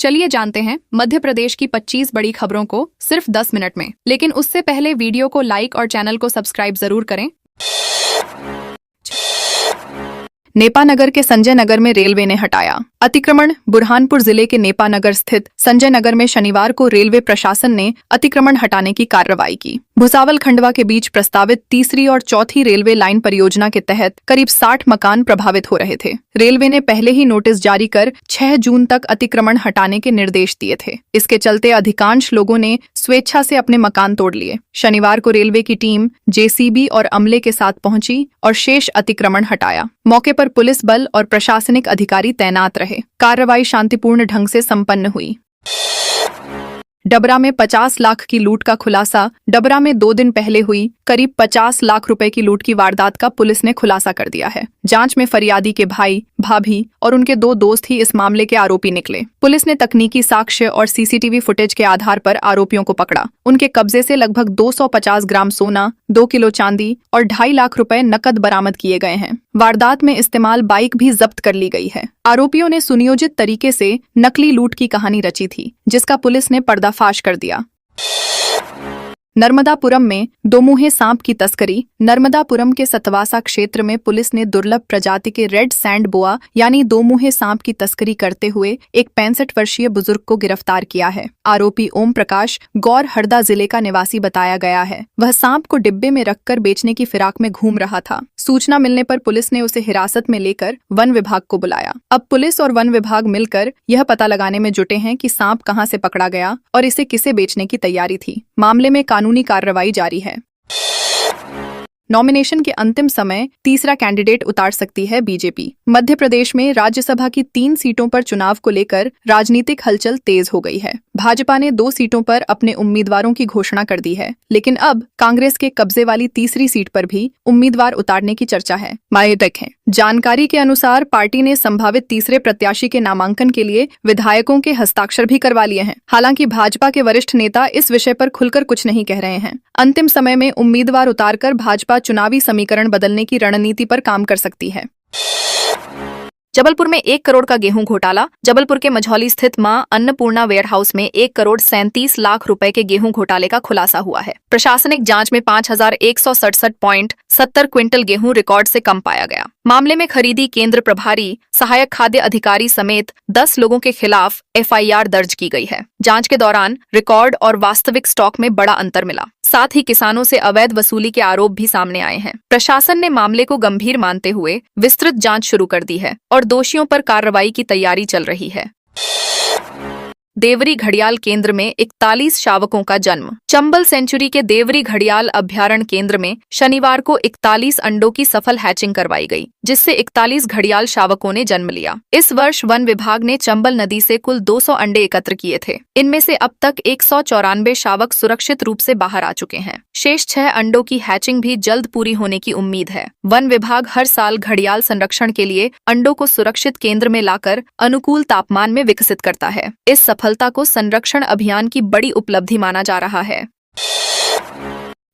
चलिए जानते हैं मध्य प्रदेश की 25 बड़ी खबरों को सिर्फ 10 मिनट में। लेकिन उससे पहले वीडियो को लाइक और चैनल को सब्सक्राइब जरूर करें। नेपानगर के संजय नगर में रेलवे ने हटाया अतिक्रमण। बुरहानपुर जिले के नेपानगर स्थित संजय नगर में शनिवार को रेलवे प्रशासन ने अतिक्रमण हटाने की कार्रवाई की। भुसावल खंडवा के बीच प्रस्तावित तीसरी और चौथी रेलवे लाइन परियोजना के तहत करीब 60 मकान प्रभावित हो रहे थे। रेलवे ने पहले ही नोटिस जारी कर 6 जून तक अतिक्रमण हटाने के निर्देश दिए थे। इसके चलते अधिकांश लोगों ने स्वेच्छा से अपने मकान तोड़ लिए। शनिवार को रेलवे की टीम जेसीबी और अमले के साथ पहुंची और शेष अतिक्रमण हटाया। मौके पर पुलिस बल और प्रशासनिक अधिकारी तैनात रहे। कार्रवाई शांतिपूर्ण ढंग से संपन्न हुई। डबरा में 50 लाख की लूट का खुलासा। डबरा में 2 दिन पहले हुई करीब 50 लाख रुपए की लूट की वारदात का पुलिस ने खुलासा कर दिया है। जांच में फरियादी के भाई, भाभी और उनके 2 दोस्त ही इस मामले के आरोपी निकले। पुलिस ने तकनीकी साक्ष्य और सीसीटीवी फुटेज के आधार पर आरोपियों को पकड़ा। उनके कब्जे से लगभग 250 ग्राम सोना, 2 किलो चांदी और 2.5 लाख रुपए नकद बरामद किए गए हैं। वारदात में इस्तेमाल बाइक भी जब्त कर ली गई है। आरोपियों ने सुनियोजित तरीके से नकली लूट की कहानी रची थी, जिसका पुलिस ने पर्दाफाश कर दिया। नर्मदापुरम में 2 मुँहे सांप की तस्करी। नर्मदापुरम के सतवासा क्षेत्र में पुलिस ने दुर्लभ प्रजाति के रेड सैंड बोआ यानी 2 मुँहे सांप की तस्करी करते हुए एक 65 वर्षीय बुजुर्ग को गिरफ्तार किया है। आरोपी ओम प्रकाश गौर हरदा जिले का निवासी बताया गया है। वह सांप को डिब्बे में रखकर बेचने की फिराक में घूम रहा था। सूचना मिलने पर पुलिस ने उसे हिरासत में लेकर वन विभाग को बुलाया। अब पुलिस और वन विभाग मिलकर यह पता लगाने में जुटे हैं कि सांप कहां से पकड़ा गया और इसे किसे बेचने की तैयारी थी। मामले में कानूनी कार्रवाई जारी है। नॉमिनेशन के अंतिम समय तीसरा कैंडिडेट उतार सकती है बीजेपी। मध्य प्रदेश में राज्यसभा की 3 सीटों पर चुनाव को लेकर राजनीतिक हलचल तेज हो गई है। भाजपा ने 2 सीटों पर अपने उम्मीदवारों की घोषणा कर दी है, लेकिन अब कांग्रेस के कब्जे वाली तीसरी सीट पर भी उम्मीदवार उतारने की चर्चा है। माये देखें। जानकारी के अनुसार पार्टी ने संभावित तीसरे प्रत्याशी के नामांकन के लिए विधायकों के हस्ताक्षर भी करवा लिए हैं। हालांकि भाजपा के वरिष्ठ नेता इस विषय पर खुलकर कुछ नहीं कह रहे हैं। अंतिम समय में उम्मीदवार उतारकर भाजपा चुनावी समीकरण बदलने की रणनीति पर काम कर सकती है। जबलपुर में 1 करोड़ का गेहूं घोटाला। जबलपुर के मझौली स्थित मां अन्नपूर्णा वेयरहाउस में 1 करोड़ 37 लाख रुपए के गेहूं घोटाले का खुलासा हुआ है। प्रशासनिक जांच में 5167.70 क्विंटल गेहूं रिकॉर्ड से कम पाया गया। मामले में खरीदी केंद्र प्रभारी, सहायक खाद्य अधिकारी समेत 10 लोगों के खिलाफ FIR दर्ज की गई है। जांच के दौरान रिकॉर्ड और वास्तविक स्टॉक में बड़ा अंतर मिला। साथ ही किसानों से अवैध वसूली के आरोप भी सामने आए हैं। प्रशासन ने मामले को गंभीर मानते हुए विस्तृत जांच शुरू कर दी है और दोषियों पर कार्रवाई की तैयारी चल रही है। देवरी घड़ियाल केंद्र में 41 शावकों का जन्म। चंबल सेंचुरी के देवरी घड़ियाल अभ्यारण्य केंद्र में शनिवार को 41 अंडों की सफल हैचिंग करवाई गई, जिससे 41 घड़ियाल शावकों ने जन्म लिया। इस वर्ष वन विभाग ने चंबल नदी से कुल 200 अंडे एकत्र किए थे। इनमें से अब तक 194 शावक सुरक्षित रूप से बाहर आ चुके हैं। शेष 6 अंडों की हैचिंग भी जल्द पूरी होने की उम्मीद है। वन विभाग हर साल घड़ियाल संरक्षण के लिए अंडों को सुरक्षित केंद्र में लाकर अनुकूल तापमान में विकसित करता है। इस सफलता को संरक्षण अभियान की बड़ी उपलब्धि माना जा रहा है।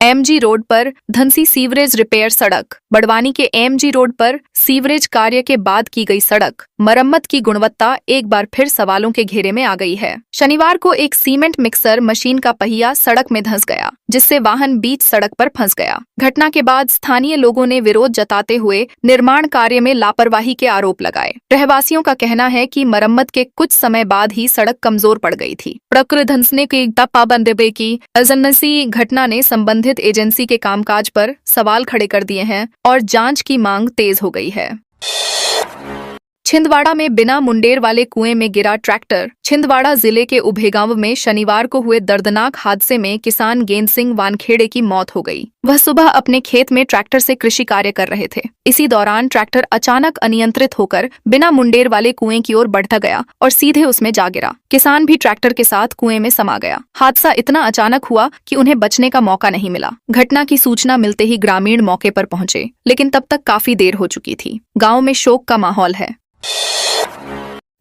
MG रोड पर धनसी सीवरेज रिपेयर सड़क। बड़वानी के MG रोड पर सीवरेज कार्य के बाद की गई सड़क मरम्मत की गुणवत्ता एक बार फिर सवालों के घेरे में आ गई है। शनिवार को एक सीमेंट मिक्सर मशीन का पहिया सड़क में धंस गया, जिससे वाहन बीच सड़क पर फंस गया। घटना के बाद स्थानीय लोगों ने विरोध जताते हुए निर्माण कार्य में लापरवाही के आरोप लगाए। रहवासियों का कहना है कि मरम्मत के कुछ समय बाद ही सड़क कमजोर पड़ गई थी। प्रकृति धंसने की पाबंदी की अजनसी घटना ने संबंधित एजेंसी के कामकाज पर सवाल खड़े कर दिए हैं और जांच की मांग तेज हो गई है। छिंदवाड़ा में बिना मुंडेर वाले कुएं में गिरा ट्रैक्टर। छिंदवाड़ा जिले के उभेगांव में शनिवार को हुए दर्दनाक हादसे में किसान गेंद सिंह वानखेड़े की मौत हो गई। वह सुबह अपने खेत में ट्रैक्टर से कृषि कार्य कर रहे थे। इसी दौरान ट्रैक्टर अचानक अनियंत्रित होकर बिना मुंडेर वाले कुएं की ओर बढ़ता गया और सीधे उसमें जा गिरा। किसान भी ट्रैक्टर के साथ कुएं में समा गया। हादसा इतना अचानक हुआ कि उन्हें बचने का मौका नहीं मिला। घटना की सूचना मिलते ही ग्रामीण मौके पर पहुंचे, लेकिन तब तक काफी देर हो चुकी थी। गाँव में शोक का माहौल है।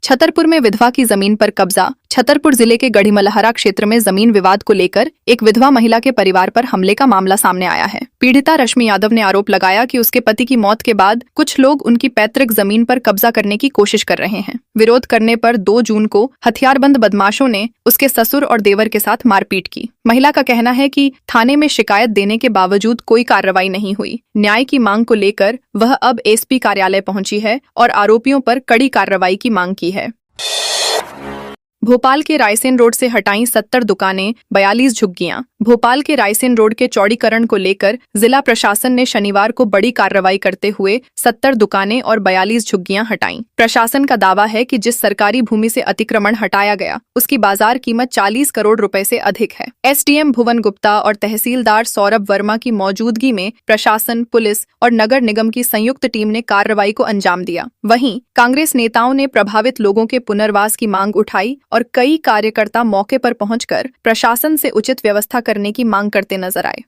छतरपुर में विधवा की जमीन पर कब्जा। छतरपुर जिले के गढ़ीमलहरा क्षेत्र में जमीन विवाद को लेकर एक विधवा महिला के परिवार पर हमले का मामला सामने आया है। पीड़िता रश्मि यादव ने आरोप लगाया कि उसके पति की मौत के बाद कुछ लोग उनकी पैतृक जमीन पर कब्जा करने की कोशिश कर रहे हैं। विरोध करने पर 2 जून को हथियारबंद बदमाशों ने उसके ससुर और देवर के साथ मारपीट की। महिला का कहना है कि थाने में शिकायत देने के बावजूद कोई कार्रवाई नहीं हुई। न्याय की मांग को लेकर वह अब एसपी कार्यालय पहुंची है और आरोपियों पर कड़ी कार्रवाई की मांग की है। भोपाल के रायसेन रोड से हटाई 70 दुकानें, 42 झुग्गियां। भोपाल के रायसेन रोड के चौड़ीकरण को लेकर जिला प्रशासन ने शनिवार को बड़ी कार्रवाई करते हुए 70 दुकानें और 42 झुग्गियां हटाईं। प्रशासन का दावा है कि जिस सरकारी भूमि से अतिक्रमण हटाया गया उसकी बाजार कीमत 40 करोड़ रुपए से अधिक है। एसडीएम भुवन गुप्ता और तहसीलदार सौरभ वर्मा की मौजूदगी में प्रशासन, पुलिस और नगर निगम की संयुक्त टीम ने कार्रवाई को अंजाम दिया। वहीं कांग्रेस नेताओं ने प्रभावित लोगों के पुनर्वास की मांग उठाई और कई कार्यकर्ता मौके पर पहुंचकर प्रशासन से उचित व्यवस्था करने की मांग करते नजर आए।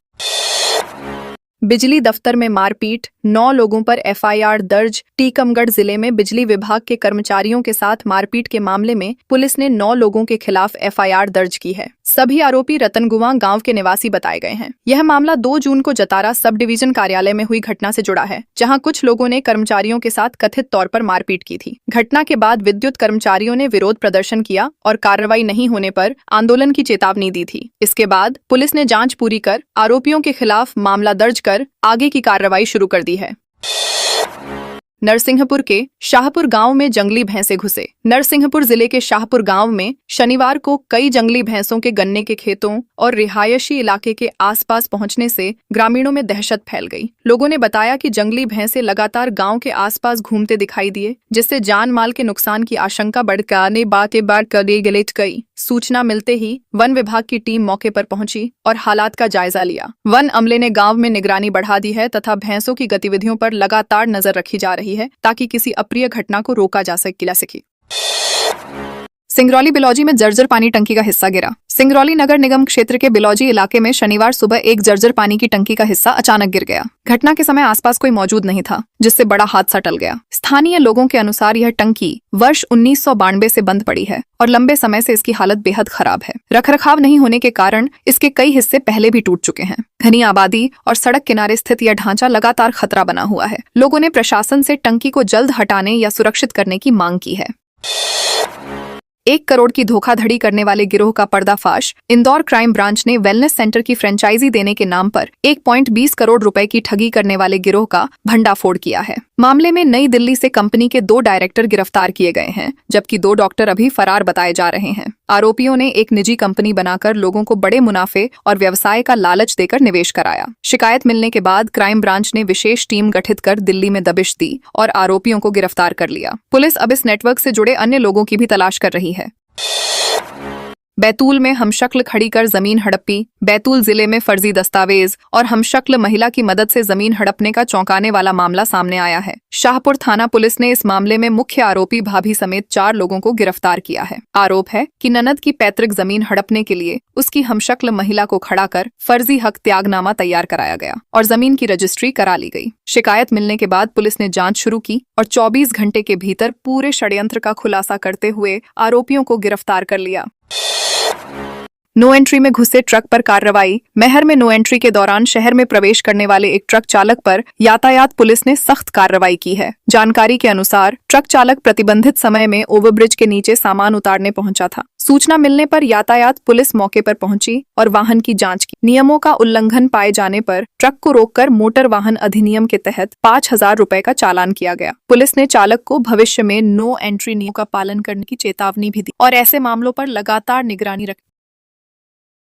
बिजली दफ्तर में मारपीट, 9 लोगों पर एफआईआर दर्ज। टीकमगढ़ जिले में बिजली विभाग के कर्मचारियों के साथ मारपीट के मामले में पुलिस ने 9 लोगों के खिलाफ एफआईआर दर्ज की है। सभी आरोपी रतनगुवा गांव के निवासी बताए गए हैं। यह मामला 2 जून को जतारा सब डिवीजन कार्यालय में हुई घटना से जुड़ा है, जहां कुछ लोगों ने कर्मचारियों के साथ कथित तौर पर मारपीट की थी। घटना के बाद विद्युत कर्मचारियों ने विरोध प्रदर्शन किया और कार्रवाई नहीं होने पर आंदोलन की चेतावनी दी थी। इसके बाद पुलिस ने जांच पूरी कर आरोपियों के खिलाफ मामला दर्ज कर आगे की कार्रवाई शुरू कर दी है। नरसिंहपुर के शाहपुर गांव में जंगली भैंसे घुसे। नरसिंहपुर जिले के शाहपुर गांव में शनिवार को कई जंगली भैंसों के गन्ने के खेतों और रिहायशी इलाके के आसपास पहुंचने से ग्रामीणों में दहशत फैल गई। लोगों ने बताया कि जंगली भैंसे लगातार गांव के आसपास घूमते दिखाई दिए, जिससे जान माल के नुकसान की आशंका बढ़कर गई। सूचना मिलते ही वन विभाग की टीम मौके पर पहुंची और हालात का जायजा लिया। वन अमले ने गांव में निगरानी बढ़ा दी है तथा भैंसों की गतिविधियों पर लगातार नजर रखी जा रही है ताकि किसी अप्रिय घटना को रोका जा सके। सिंगरौली बिलौजी में जर्जर पानी टंकी का हिस्सा गिरा। सिंगरौली नगर निगम क्षेत्र के बिलौजी इलाके में शनिवार सुबह एक जर्जर पानी की टंकी का हिस्सा अचानक गिर गया। घटना के समय आसपास कोई मौजूद नहीं था, जिससे बड़ा हादसा टल गया। स्थानीय लोगों के अनुसार यह टंकी वर्ष 1992 से बंद पड़ी है और लंबे समय से इसकी हालत बेहद खराब है। रखरखाव नहीं होने के कारण इसके कई हिस्से पहले भी टूट चुके हैं। घनी आबादी और सड़क किनारे स्थित यह ढांचा लगातार खतरा बना हुआ है। लोगों ने प्रशासन से टंकी को जल्द हटाने या सुरक्षित करने की मांग की है। 1 करोड़ की धोखाधड़ी करने वाले गिरोह का पर्दाफाश। इंदौर क्राइम ब्रांच ने वेलनेस सेंटर की फ्रेंचाइजी देने के नाम पर 1.20 करोड़ रुपए की ठगी करने वाले गिरोह का भंडाफोड़ किया है। मामले में नई दिल्ली से कंपनी के 2 डायरेक्टर गिरफ्तार किए गए हैं, जबकि 2 डॉक्टर अभी फरार बताए जा रहे हैं। आरोपियों ने एक निजी कंपनी बनाकर लोगों को बड़े मुनाफे और व्यवसाय का लालच देकर निवेश कराया। शिकायत मिलने के बाद क्राइम ब्रांच ने विशेष टीम गठित कर दिल्ली में दबिश दी और आरोपियों को गिरफ्तार कर लिया। पुलिस अब इस नेटवर्क से जुड़े अन्य लोगों की भी तलाश कर रही है। बैतूल में हमशक्ल खड़ी कर जमीन हड़प्पी। बैतूल जिले में फर्जी दस्तावेज और हमशक्ल महिला की मदद से जमीन हड़पने का चौंकाने वाला मामला सामने आया है। शाहपुर थाना पुलिस ने इस मामले में मुख्य आरोपी भाभी समेत 4 लोगों को गिरफ्तार किया है। आरोप है कि ननद की पैतृक जमीन हड़पने के लिए उसकी हमशक्ल महिला को खड़ा कर फर्जी हक त्यागनामा तैयार कराया गया और जमीन की रजिस्ट्री करा ली गई। शिकायत मिलने के बाद पुलिस ने जांच शुरू की और 24 घंटे के भीतर पूरे षड्यंत्र का खुलासा करते हुए आरोपियों को गिरफ्तार कर लिया। नो एंट्री में घुसे ट्रक पर कार्रवाई। मैहर में नो एंट्री के दौरान शहर में प्रवेश करने वाले एक ट्रक चालक पर यातायात पुलिस ने सख्त कार्रवाई की है। जानकारी के अनुसार ट्रक चालक प्रतिबंधित समय में ओवरब्रिज के नीचे सामान उतारने पहुंचा था। सूचना मिलने पर यातायात पुलिस मौके पर पहुंची और वाहन की जांच की। नियमों का उल्लंघन पाए जाने पर ट्रक को रोककर मोटर वाहन अधिनियम के तहत 5,000 रुपए का चालान किया गया। पुलिस ने चालक को भविष्य में नो एंट्री नियम का पालन करने की चेतावनी भी दी और ऐसे मामलों पर लगातार निगरानी रखी।